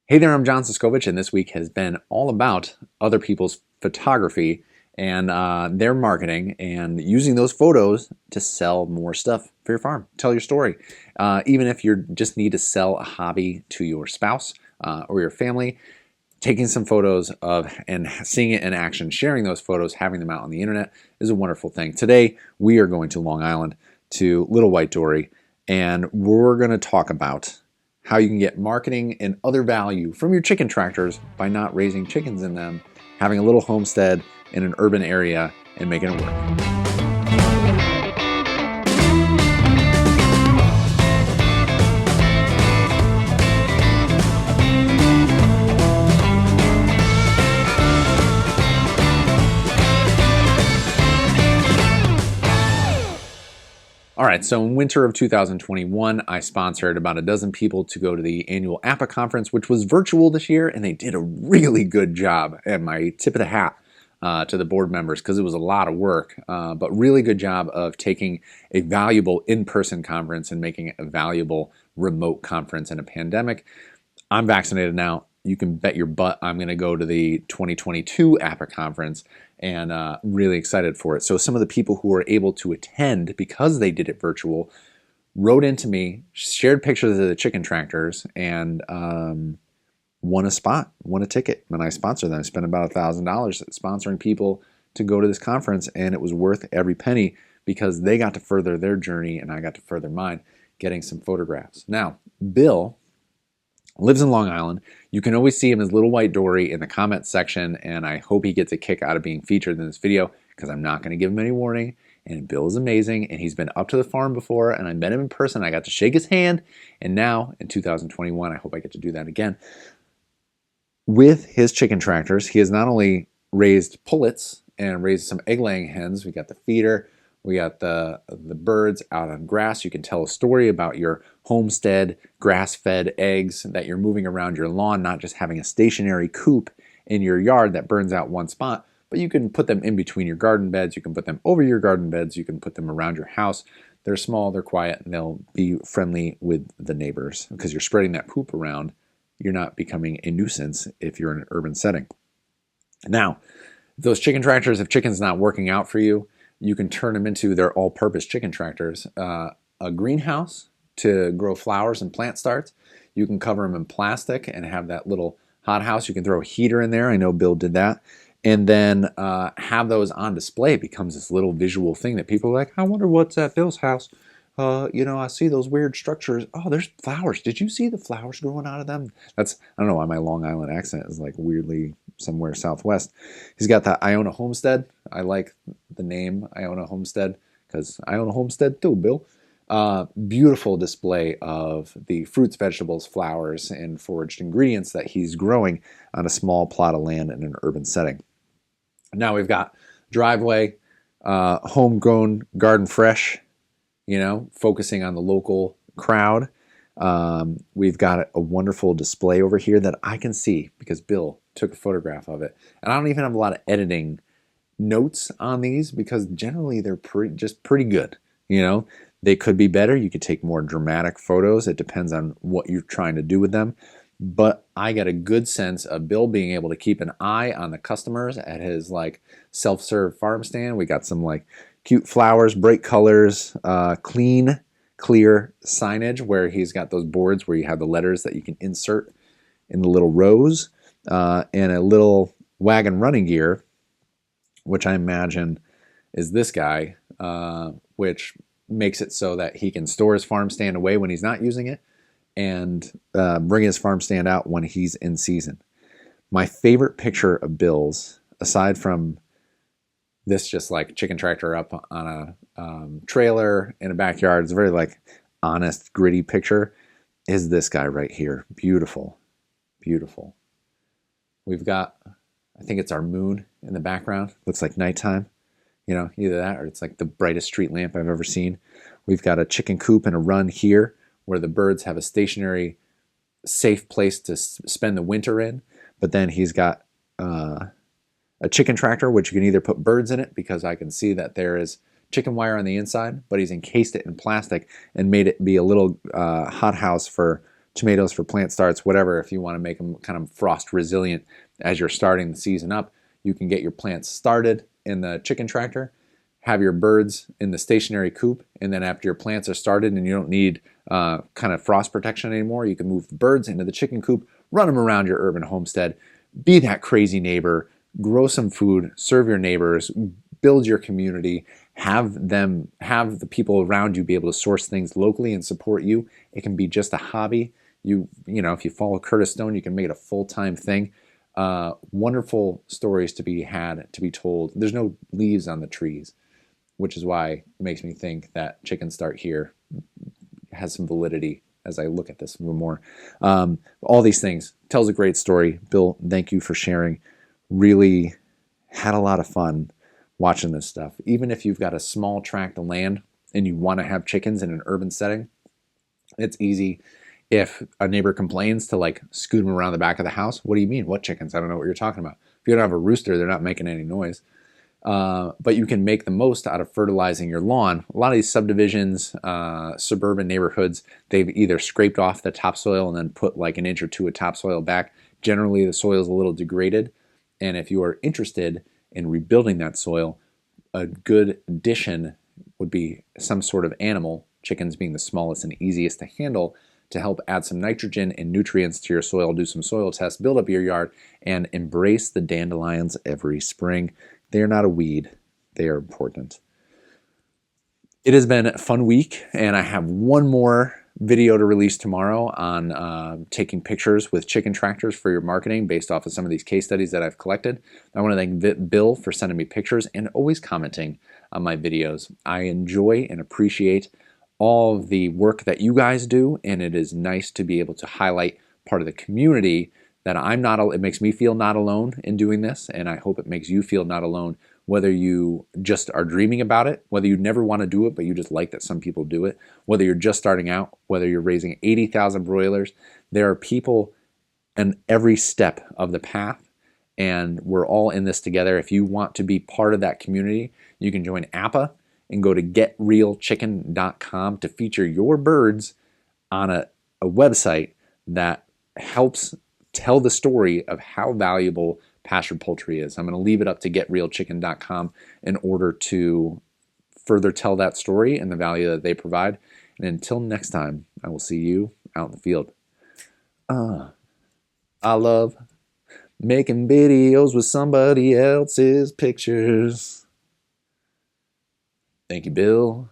Hey there, I'm John Suscovich, and this week has been all about other people's photography and their marketing and using those photos to sell more stuff for your farm. Tell your story. Even if you just need to sell a hobby to your spouse or your family, taking some photos of and seeing it in action, sharing those photos, having them out on the internet is a wonderful thing. Today, we are going to Long Island to Little White Dory, and we're going to talk about how you can get marketing and other value from your chicken tractors by not raising chickens in them, having a little homestead in an urban area, and making it work. All right, so in winter of 2021, I sponsored about a dozen people to go to the annual APA conference, which was virtual this year, and they did a really good job. And my tip of the hat to the board members, because it was a lot of work, but really good job of taking a valuable in-person conference and making it a valuable remote conference in a pandemic. I'm vaccinated now. You can bet your butt I'm going to go to the 2022 APA conference, and really excited for it. So some of the people who were able to attend because they did it virtual wrote into me, shared pictures of the chicken tractors, and won a spot, won a ticket. And I sponsored them. I spent about $1,000 sponsoring people to go to this conference, and it was worth every penny because they got to further their journey and I got to further mine, getting some photographs. Now, Bill lives in Long Island. You can always see him as Little White Dory in the comments section, and I hope he gets a kick out of being featured in this video because I'm not going to give him any warning. And Bill is amazing, and he's been up to the farm before, and I met him in person. I got to shake his hand, and now in 2021, I hope I get to do that again. With his chicken tractors, he has not only raised pullets and raised some egg-laying hens. We got the feeder. We got the birds out on grass. You can tell a story about your homestead grass-fed eggs that you're moving around your lawn, not just having a stationary coop in your yard that burns out one spot, but you can put them in between your garden beds. You can put them over your garden beds. You can put them around your house. They're small, they're quiet, and they'll be friendly with the neighbors because you're spreading that poop around. You're not becoming a nuisance if you're in an urban setting. Now, those chicken tractors, if chicken's not working out for you, you can turn them into their all-purpose chicken tractors. A greenhouse to grow flowers and plant starts. You can cover them in plastic and have that little hothouse. You can throw a heater in there. I know Bill did that. And then have those on display. It becomes this little visual thing that people are like, I wonder what's at Bill's house. I see those weird structures. Oh, there's flowers. Did you see the flowers growing out of them? I don't know why my Long Island accent is like weirdly somewhere southwest. He's got that I own a homestead. I like the name I own a homestead because I own a homestead too, Bill. Beautiful display of the fruits, vegetables, flowers, and foraged ingredients that he's growing on a small plot of land in an urban setting. Now we've got driveway, homegrown, garden fresh, focusing on the local crowd. We've got a wonderful display over here that I can see because Bill took a photograph of it. And I don't even have a lot of editing notes on these because generally they're pretty good. They could be better. You could take more dramatic photos. It depends on what you're trying to do with them. But I got a good sense of Bill being able to keep an eye on the customers at his self-serve farm stand. We got some cute flowers, bright colors, clean, clear signage where he's got those boards where you have the letters that you can insert in the little rows, and a little wagon running gear, which I imagine is this guy, which makes it so that he can store his farm stand away when he's not using it and bring his farm stand out when he's in season. My favorite picture of Bill's, aside from this just chicken tractor up on a trailer in a backyard, it's a very honest, gritty picture, is this guy right here. Beautiful, beautiful. We've got, I think it's our moon in the background. Looks like nighttime. Either that or it's the brightest street lamp I've ever seen. We've got a chicken coop and a run here where the birds have a stationary, safe place to spend the winter in. But then he's got a chicken tractor, which you can either put birds in it because I can see that there is chicken wire on the inside, but he's encased it in plastic and made it be a little hothouse for tomatoes for plant starts, whatever. If you want to make them kind of frost resilient as you're starting the season up, you can get your plants started in the chicken tractor, have your birds in the stationary coop, and then after your plants are started and you don't need kind of frost protection anymore, you can move the birds into the chicken coop, run them around your urban homestead, be that crazy neighbor, grow some food, serve your neighbors, build your community, have the people around you be able to source things locally and support you. It can be just a hobby. You know, if you follow Curtis Stone, you can make it a full-time thing. Wonderful stories to be had, to be told. There's no leaves on the trees, which is why it makes me think that Chicken Start Here has some validity as I look at this a little more. All these things tells a great story. Bill, thank you for sharing. Really had a lot of fun watching this stuff. Even if you've got a small tract of land and you want to have chickens in an urban setting, it's easy. If a neighbor complains to like scoot them around the back of the house, what do you mean? What chickens? I don't know what you're talking about. If you don't have a rooster, they're not making any noise. But you can make the most out of fertilizing your lawn. A lot of these subdivisions, suburban neighborhoods, they've either scraped off the topsoil and then put like an inch or two of topsoil back. Generally, the soil is a little degraded. And if you are interested in rebuilding that soil, a good addition would be some sort of animal, chickens being the smallest and easiest to handle, to help add some nitrogen and nutrients to your soil, do some soil tests, build up your yard, and embrace the dandelions every spring. They are not a weed. They are important. It has been a fun week, and I have one more video to release tomorrow on taking pictures with chicken tractors for your marketing based off of some of these case studies that I've collected. I want to thank Bill for sending me pictures and always commenting on my videos. I enjoy and appreciate all of the work that you guys do, and it is nice to be able to highlight part of the community that it makes me feel not alone in doing this, and I hope it makes you feel not alone, whether you just are dreaming about it, whether you never want to do it, but you just like that some people do it, whether you're just starting out, whether you're raising 80,000 broilers. There are people in every step of the path, and we're all in this together. If you want to be part of that community, you can join APA and go to getrealchicken.com to feature your birds on a website that helps tell the story of how valuable pastured poultry is. I'm going to leave it up to getrealchicken.com in order to further tell that story and the value that they provide. And until next time, I will see you out in the field. I love making videos with somebody else's pictures. Thank you, Bill.